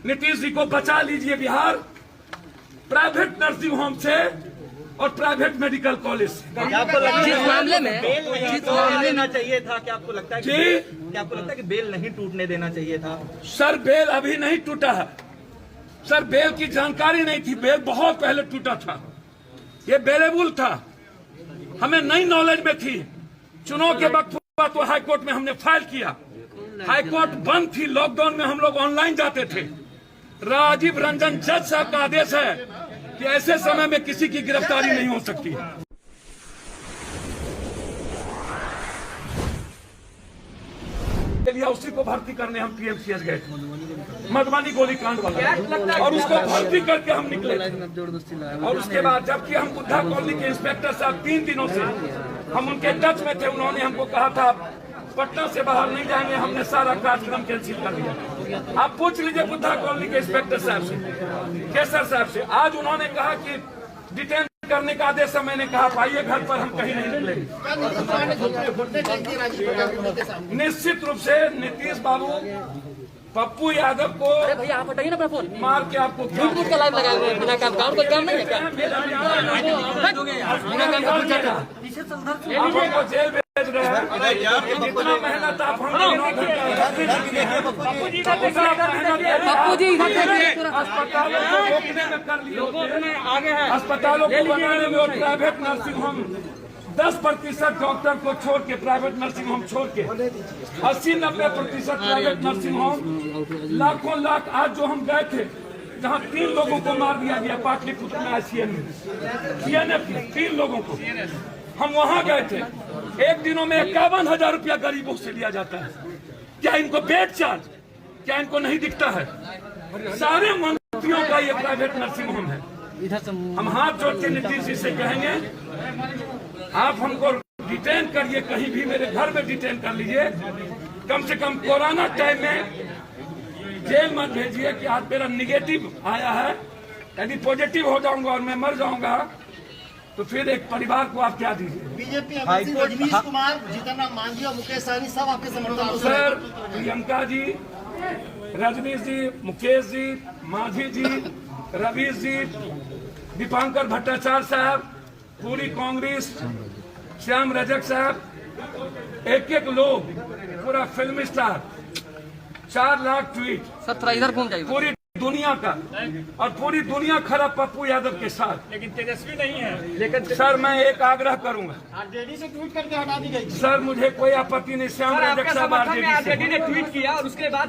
नीतीश जी को बचा लीजिए बिहार प्राइवेट नर्सिंग होम से और प्राइवेट मेडिकल कॉलेज से। आपको लगता है जिस मामले में बेल लेना चाहिए था, क्या आपको लगता है क्या आपको लगता है कि बेल नहीं टूटने देना चाहिए था? सर बेल अभी नहीं टूटा है सर, बेल की जानकारी नहीं थी, बेल बहुत पहले टूटा था, ये बेलेबुल था, हमें नई नॉलेज में थी। चुनाव के वक्त हुआ तो हाई कोर्ट में हमने फाइल किया, हाई कोर्ट बंद थी, लॉकडाउन में हम लोग ऑनलाइन जाते थे। राजीव रंजन जज साहब का आदेश है कि ऐसे समय में किसी की गिरफ्तारी नहीं हो सकती। उसी को भर्ती करने हम पीएमसीएच गए थे, मधुबनी गोलीकांड वाला, और उसको भर्ती करके हम निकले। और उसके बाद जबकि हम बुद्धा कॉलोनी के इंस्पेक्टर साहब 3 दिनों से हम उनके टच में थे, उन्होंने हमको कहा था पटना से बाहर नहीं जाएंगे, हमने सारा कार्यक्रम कैंसिल कर दिया। आप पूछ लीजिए बुद्धा कॉलोनी के इंस्पेक्टर साहब से, केसर साहब से, आज उन्होंने कहा कि डिटेन करने का आदेश है। मैंने कहा पाइए घर पर, हम कहीं नहीं निकलेंगे। निश्चित रूप से नीतीश बाबू पप्पू यादव को भैया आप हटाइए ना अपना फोन, मार के आपको का लाइव लगाए हुए बिना काम का, कोई काम नहीं है क्या? आपको जेल भेज रहे हैं, जितना मेहनत आप पप्पू जी अस्पतालों को रोकने में कर लिए, अस्पतालों को बनाने में और प्राइवेट नर्सिंग होम 10% डॉक्टर को छोड़ के, प्राइवेट नर्सिंग होम छोड़ के 80-90% प्राइवेट नर्सिंग होम, लाखों लाख। आज जो हम गए थे जहां 3 लोगों को मार दिया गया पाटलिपुत्र में, सीएनएफ 3 लोगों को, हम वहां गए थे। एक दिनों में 51,000 रुपया गरीबों से लिया जाता है। क्या इनको बेड चार्ज, क्या इनको नहीं दिखता है? सारे मंत्रियों का ये प्राइवेट नर्सिंग होम है। हम हाथ जोड़ के नीतीश जी से कहेंगे, आप हमको डिटेन करिए, कहीं भी मेरे घर में डिटेन कर लीजिए, कम से कम कोरोना टाइम में जेल मत भेजिए कि आज मेरा निगेटिव आया है, यदि पॉजिटिव हो जाऊंगा और मैं मर जाऊंगा तो फिर एक परिवार को आप क्या दीजिए? बीजेपी रजनीश कुमार, जीतन राम मांझी और मुकेश सहनी सब आपके समर्थन में। सर प्रियंका जी, रजनीश जी, मुकेश जी, मांझी जी, रवीश जी, दीपांकर भट्टाचार्य साहब, पूरी कांग्रेस, श्याम रजक साहब, एक लोग, पूरा film star, 4 lakh tweet, sir थोड़ा इधर घूम जाइए, पूरी दुनिया का, और पूरी दुनिया खड़ा पप्पू यादव के साथ। लेकिन तेजस्वी नहीं है। लेकिन सर मैं एक आग्रह करूंगा, आरजेडी से ट्वीट करके हटा दी गई। सर मुझे कोई आपत्ति नहीं, श्याम रजक साहब आरजेडी ने ट्वीट किया और उसके बाद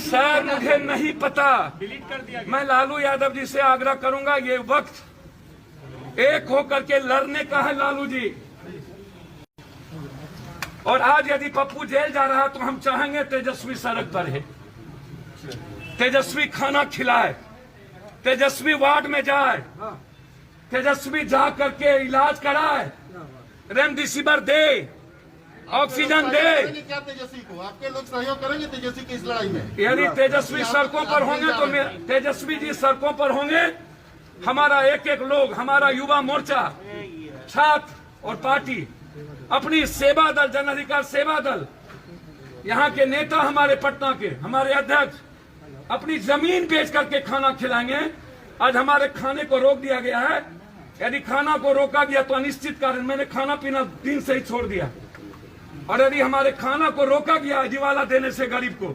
सर मुझे नहीं पता, डिलीट कर दिया। मैं लालू यादव जी से आग्रह करूंगा, ये वक्त एक होकर के लड़ने का है लालू जी। और आज यदि पप्पू जेल जा रहा है तो हम चाहेंगे तेजस्वी सड़क पर है, तेजस्वी खाना खिलाए, तेजस्वी वार्ड में जाए, तेजस्वी जा करके इलाज कराए, रेमडेसिविर दे, ऑक्सीजन दे। क्या तेजस्वी को आपके लोग सहयोग करेंगे तेजस्वी की इस लड़ाई में? यदि तेजस्वी सड़कों पर होंगे तो तेजस्वी जी सड़कों पर होंगे, हमारा एक लोग, हमारा युवा मोर्चा, छात्र और पार्टी, अपनी सेवा दल, जन अधिकार सेवा दल, यहाँ के नेता, हमारे पटना के हमारे अध्यक्ष अपनी जमीन बेच करके खाना खिलाएंगे। आज हमारे खाने को रोक दिया गया है, यदि खाना को रोका गया तो अनिश्चित कारण, मैंने खाना पीना दिन से ही छोड़ दिया, और यदि हमारे खाना को रोका गया दिवाला देने से गरीब को,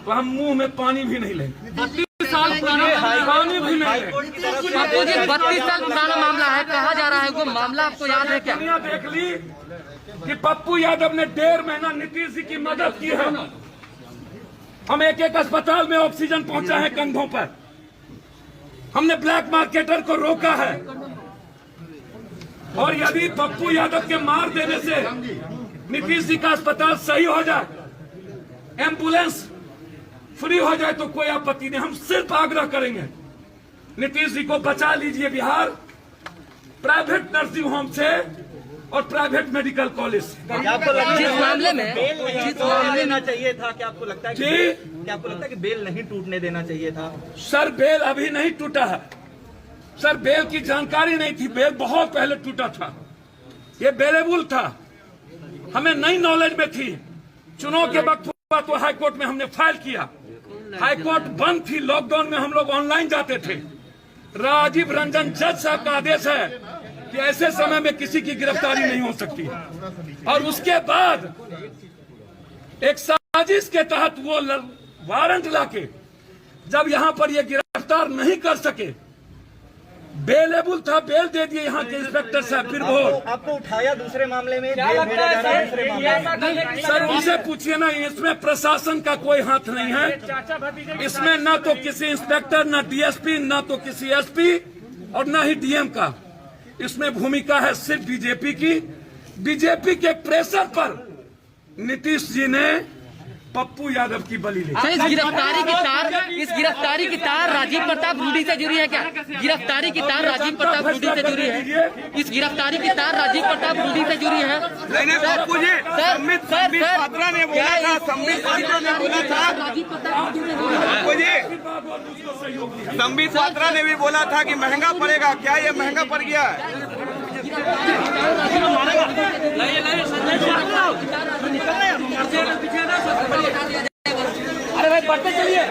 तो हम मुंह में पानी भी नहीं लेंगे। 32 साल पुराना पानी भी नहीं लेंगे। 32 साल पुराना मामला है, कहा जा रहा है वो मामला आपको याद है क्या? दुनिया देख ली कि पप्पू यादव ने 1.5 महीना नीतीश जी की मदद की है। हम एक अस्पताल में ऑक्सीजन पहुंचा है कंधों पर, हमने ब्लैक मार्केटर को रोका है। और यदि पप्पू यादव के मार देने से नीतीश जी का अस्पताल सही हो जाए, एम्बुलेंस फ्री हो जाए तो कोई आपत्ति नहीं। हम सिर्फ आग्रह करेंगे, नीतीश जी को बचा लीजिए बिहार प्राइवेट नर्सिंग होम से और प्राइवेट मेडिकल कॉलेज से। आपको लगता है जिस मामले में बेल लेना चाहिए था, क्या आपको लगता है जी, क्या आपको लगता है कि बेल नहीं टूटने देना चाहिए था? सर बेल अभी नहीं टूटा है सर, बेल की जानकारी नहीं थी, बेल बहुत पहले टूटा था, ये बेलेबुल था, हमें नई नॉलेज में थी। चुनाव के वक्त हुआ तो हाई कोर्ट में हमने फाइल किया, हाईकोर्ट बंद थी, लॉकडाउन में हम लोग ऑनलाइन जाते थे। राजीव रंजन जज साहब का आदेश है कि ऐसे समय में किसी की गिरफ्तारी नहीं हो सकती। और उसके बाद एक साजिश के तहत वो वारंट लाके जब यहाँ पर ये गिरफ्तार नहीं कर सके, बेलेबल था, बेल दे दिए यहाँ के इंस्पेक्टर साहब। फिर वो आपको उठाया दूसरे मामले में, सर उनसे पूछिए ना, इसमें प्रशासन का कोई हाथ नहीं है। इसमें न तो किसी इंस्पेक्टर, न डीएसपी, न तो किसी एसपी और न ही डीएम का। इसमें भूमिका है सिर्फ बीजेपी की। बीजेपी के प्रेशर पर नीतीश जी ने पप्पू यादव की बलि ली। इस गिरफ्तारी की तार राजीव प्रताप रूडी से जुड़ी है क्या? गिरफ्तारी की तार राजीव प्रताप रूडी से जुड़ी है? इस गिरफ्तारी की तार राजीव प्रताप रूडी से जुड़ी है? संबित पात्रा ने भी बोला था कि महंगा पड़ेगा, क्या ये महंगा पड़ गया है? अरे भाई बढ़ते चलिए।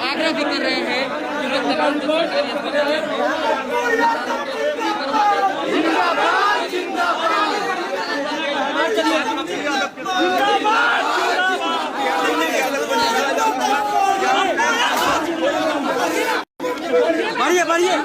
आग्रह भी कर रहे हैं कि लोग तमाम बढ़िए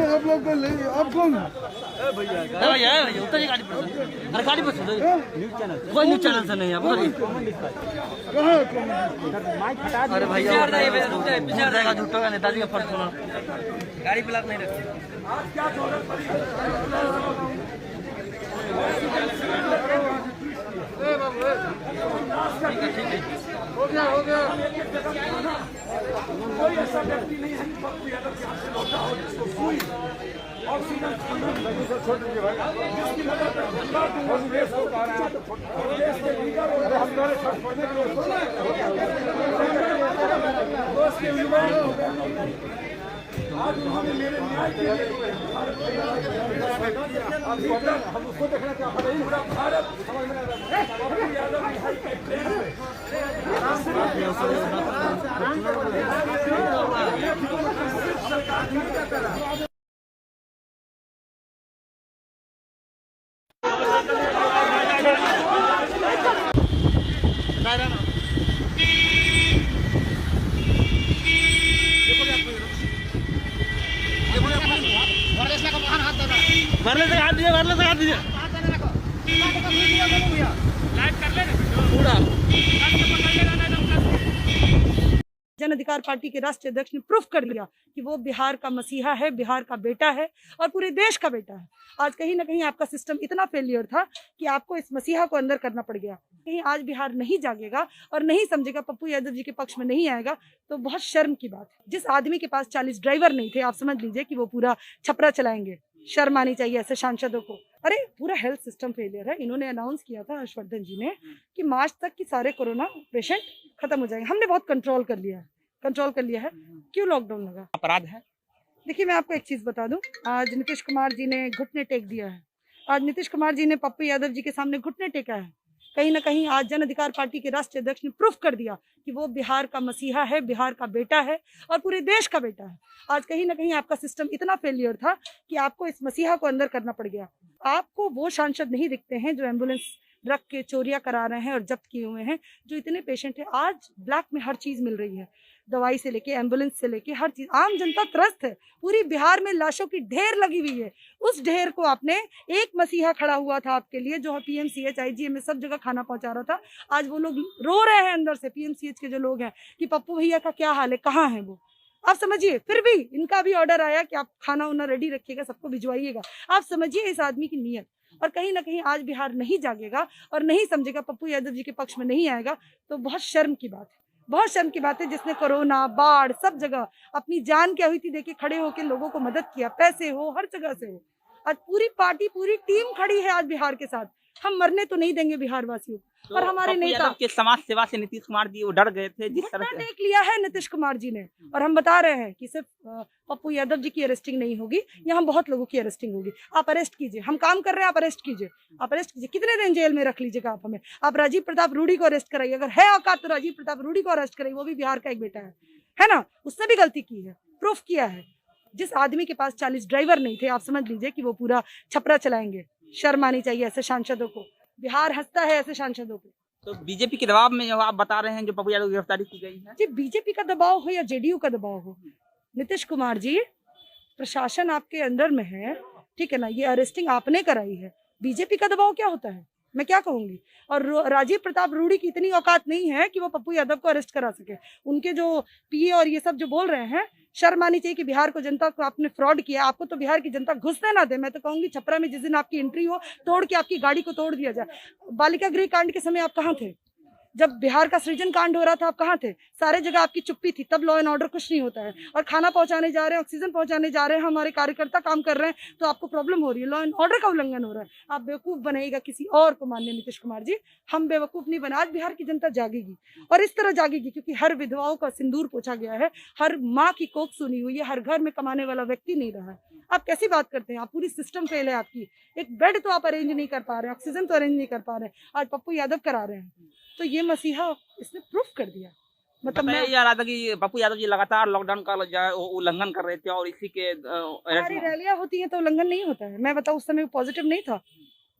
आप लोग को ले, आप कौन? भैया उतर गाड़ी पर। अरे गाड़ी पर न्यूज चैनल, कोई न्यूज चैनल से नहीं है। अरे भैया झूठो का नेताजी का फर्ज सुना, गाड़ी पे नहीं रखती। हो गया कोई ऐसा व्यक्ति नहीं है कि पप्पू यादव के हाथ से लौटा हो जिसको सुई ऑक्सीजन जिसकी मदद देश को कह रहे हैं, देश के लीडर आज उन्होंने मेरे न्याय के लिए हम उसको देखना चाहते हैं। पूरा भारत पप्पू यादव भाई के प्रेम जन अधिकार पार्टी के राष्ट्रीय अध्यक्ष ने प्रूफ कर दिया कि वो बिहार का मसीहा है, बिहार का बेटा है और पूरे देश का बेटा है। आज कहीं ना कहीं आपका सिस्टम इतना फेलियर था कि आपको इस मसीहा को अंदर करना पड़ गया। कहीं आज बिहार नहीं जागेगा और नहीं समझेगा, पप्पू यादव जी के पक्ष में नहीं आएगा तो बहुत शर्म की बात है। जिस आदमी के पास 40 ड्राइवर नहीं थे, आप समझ लीजिए कि वो पूरा छपरा चलाएंगे। शर्म आनी चाहिए ऐसे सांसदों को। अरे पूरा हेल्थ सिस्टम फेलियर है। इन्होंने अनाउंस किया था हर्षवर्धन जी ने कि मार्च तक की सारे कोरोना पेशेंट खत्म हो जाएंगे। हमने बहुत कंट्रोल कर लिया है। क्यों लॉकडाउन लगा? अपराध है। देखिए मैं आपको एक चीज बता दूं, आज नीतीश कुमार जी ने घुटने टेक दिया है। आज नीतीश कुमार जी ने पप्पू यादव जी के सामने घुटने टेका है कहीं ना कहीं आज जन अधिकार पार्टी के राष्ट्रीय अध्यक्ष ने प्रूफ कर दिया कि वो बिहार का मसीहा है, बिहार का बेटा है और पूरे देश का बेटा है। आज कहीं ना कहीं आपका सिस्टम इतना फेलियर था कि आपको इस मसीहा को अंदर करना पड़ गया। आपको वो सांसद नहीं दिखते हैं जो एम्बुलेंस रख के चोरियां करा रहे हैं और जब्त किए हुए हैं। जो इतने पेशेंट हैं, आज ब्लैक में हर चीज मिल रही है, दवाई से लेके एम्बुलेंस से लेके हर चीज। आम जनता त्रस्त है, पूरी बिहार में लाशों की ढेर लगी हुई है। उस ढेर को आपने, एक मसीहा खड़ा हुआ था आपके लिए जो पीएमसीएच आईजीएमएस सब जगह खाना पहुंचा रहा था। आज वो लोग रो रहे हैं अंदर से, पीएमसीएच के जो लोग हैं, कि पप्पू भैया का क्या हाल है, कहाँ है वो। आप समझिए, फिर भी इनका भी ऑर्डर आया कि आप खाना उना रेडी रखिएगा, सबको भिजवाइएगा। आप समझिए इस आदमी की नीयत। और कहीं ना कहीं आज बिहार नहीं जागेगा और नहीं समझेगा, पप्पू यादव जी के पक्ष में नहीं आएगा, तो बहुत शर्म की बात है, बहुत शर्म की बात है। जिसने कोरोना, बाढ़, सब जगह अपनी जान की आहुति देके खड़े होकर लोगों को मदद किया, पैसे हो, हर जगह से हो। आज पूरी पार्टी, पूरी टीम खड़ी है आज बिहार के साथ। हम मरने तो नहीं देंगे बिहार वासियों को। और हमारे नेता के समाज सेवा से नीतीश कुमार जी वो डर गए थे, जिस तरह से देख लिया है नीतीश कुमार जी ने। और हम बता रहे हैं कि सिर्फ पप्पू यादव जी की अरेस्टिंग नहीं होगी, यहाँ बहुत लोगों की अरेस्टिंग होगी। आप अरेस्ट कीजिए, हम काम कर रहे हैं, आप अरेस्ट कीजिए, आप अरेस्ट कीजिए। कितने दिन जेल में रख लीजिएगा आप हमें। आप राजीव प्रताप रूडी को अरेस्ट कराइए, अगर है औकात तो राजीव प्रताप रूडी को अरेस्ट कराइए, वो भी बिहार का एक बेटा है ना। उसने भी गलती की है, प्रूफ किया है। जिस आदमी के पास 40 ड्राइवर नहीं थे, आप समझ लीजिए कि वो पूरा छपरा चलाएंगे। शर्म आनी चाहिए ऐसे सांसदों को। बिहार हंसता है ऐसे सांसदों पे। तो बीजेपी के दबाव में जो आप बता रहे हैं, जो पप्पू यादव की गिरफ्तारी की गई है, जी बीजेपी का दबाव हो या जेडीयू का दबाव हो, नीतीश कुमार जी, प्रशासन आपके अंडर में है, ठीक है ना। ये अरेस्टिंग आपने कराई है, बीजेपी का दबाव क्या होता है, मैं क्या कहूंगी। और राजीव प्रताप रूडी की इतनी औकात नहीं है कि वो पप्पू यादव को अरेस्ट करा सके। उनके जो पीए और ये सब जो बोल रहे हैं, शर्म आनी चाहिए कि बिहार को जनता को आपने फ्रॉड किया। आपको तो बिहार की जनता घुसने ना दे। मैं तो कहूंगी छपरा में जिस दिन आपकी एंट्री हो, तोड़ के आपकी गाड़ी को तोड़ दिया जाए। बालिका गृह कांड के समय आप कहाँ थे? जब बिहार का सृजन कांड हो रहा था आप कहाँ थे? सारे जगह आपकी चुप्पी थी। तब लॉ एंड ऑर्डर कुछ नहीं होता है। और खाना पहुंचाने जा रहे हैं, ऑक्सीजन पहुंचाने जा रहे हैं, हमारे कार्यकर्ता काम कर रहे हैं, तो आपको प्रॉब्लम हो रही है, लॉ एंड ऑर्डर का उल्लंघन हो रहा है। आप बेवकूफ बनाइएगा किसी और को, माननीय नीतीश कुमार जी। हम बेवकूफ नहीं बना। आज बिहार की जनता जागेगी और इस तरह जागेगी क्योंकि हर विधवाओं का सिंदूर पोछा गया है, हर माँ की कोख सुनी हुई है, हर घर में कमाने वाला व्यक्ति नहीं रहा है। आप कैसी बात करते हैं? आप पूरी सिस्टम फेल है आपकी। एक बेड तो आप अरेंज नहीं कर पा रहे हैं, ऑक्सीजन तो अरेंज नहीं कर पा रहे हैं, आज पप्पू यादव करा रहे हैं। तो ये मसीहा इसने प्रूफ कर दिया। मतलब मैं जा रहा था कि पप्पू यादव जी लगातार लॉकडाउन का उल्लंघन कर रहे थे और इसी के हमारी रैलियां होती हैं तो उल्लंघन नहीं होता है। मैं बताऊं, उस समय पॉजिटिव नहीं था।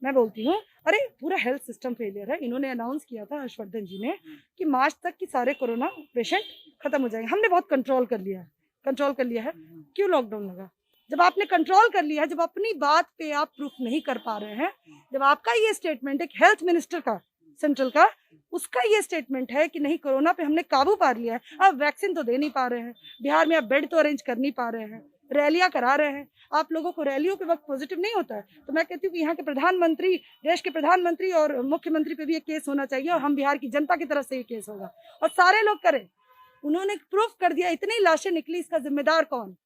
मैं बोलती हूँ, अरे पूरा हेल्थ सिस्टम फेलियर है। इन्होंने अनाउंस किया था, हर्षवर्धन जी ने, कि मार्च तक की सारे कोरोना पेशेंट खत्म हो जाएंगे। हमने बहुत कंट्रोल कर लिया है। क्यों लॉकडाउन लगा? जब आपने कंट्रोल कर लिया है, जब अपनी बात पे आप प्रूफ नहीं कर पा रहे हैं, जब आपका ये स्टेटमेंट एक हेल्थ मिनिस्टर का, सेंट्रल का, उसका ये स्टेटमेंट है कि नहीं कोरोना पे हमने काबू पा लिया है, अब वैक्सीन तो दे नहीं पा रहे हैं, बिहार में आप बेड तो अरेंज कर नहीं पा रहे हैं, रैलियां करा रहे हैं। आप लोगों को रैलियों के वक्त पॉजिटिव नहीं होता है। तो मैं कहती हूँ कि यहाँ के प्रधानमंत्री, देश के प्रधानमंत्री और मुख्यमंत्री पे भी एक केस होना चाहिए और हम बिहार की जनता की तरफ से ये केस होगा और सारे लोग करें। उन्होंने प्रूफ कर दिया, इतनी लाशें निकली, इसका जिम्मेदार कौन?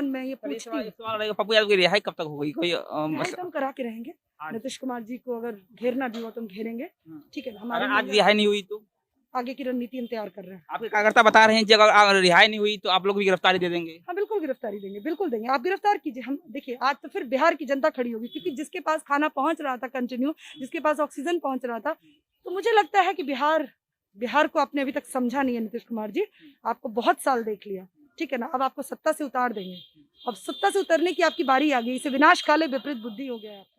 मैं ये पूछती हूँ। पप्पू यादव की रिहाई कब तक होगी? कोई हम करा के रहेंगे। नीतीश कुमार जी को अगर घेरना भी हो तो हम घेरेंगे, ठीक है ना। हमारे आज रिहाई नहीं हुई तो आगे की रणनीति हम तैयार कर रहे हैं। आपके कार्यकर्ता बता रहे हैं कि अगर रिहाई नहीं हुई तो आप लोग भी गिरफ्तारी दे देंगे। हाँ बिल्कुल गिरफ्तारी देंगे, बिल्कुल देंगे। आप गिरफ्तार कीजिए। हम देखिए, आज तो फिर बिहार की जनता खड़ी होगी क्योंकि जिसके पास खाना पहुंच रहा था कंटिन्यू, जिसके पास ऑक्सीजन पहुंच रहा था, तो मुझे लगता है कि बिहार को आपने अभी तक समझा नहीं है नीतीश कुमार जी। आपको बहुत साल देख लिया, ठीक है ना। अब आपको सत्ता से उतार देंगे। अब सत्ता से उतरने की आपकी बारी आ गई। इसे विनाश काले विपरीत बुद्धि हो गया है आपका।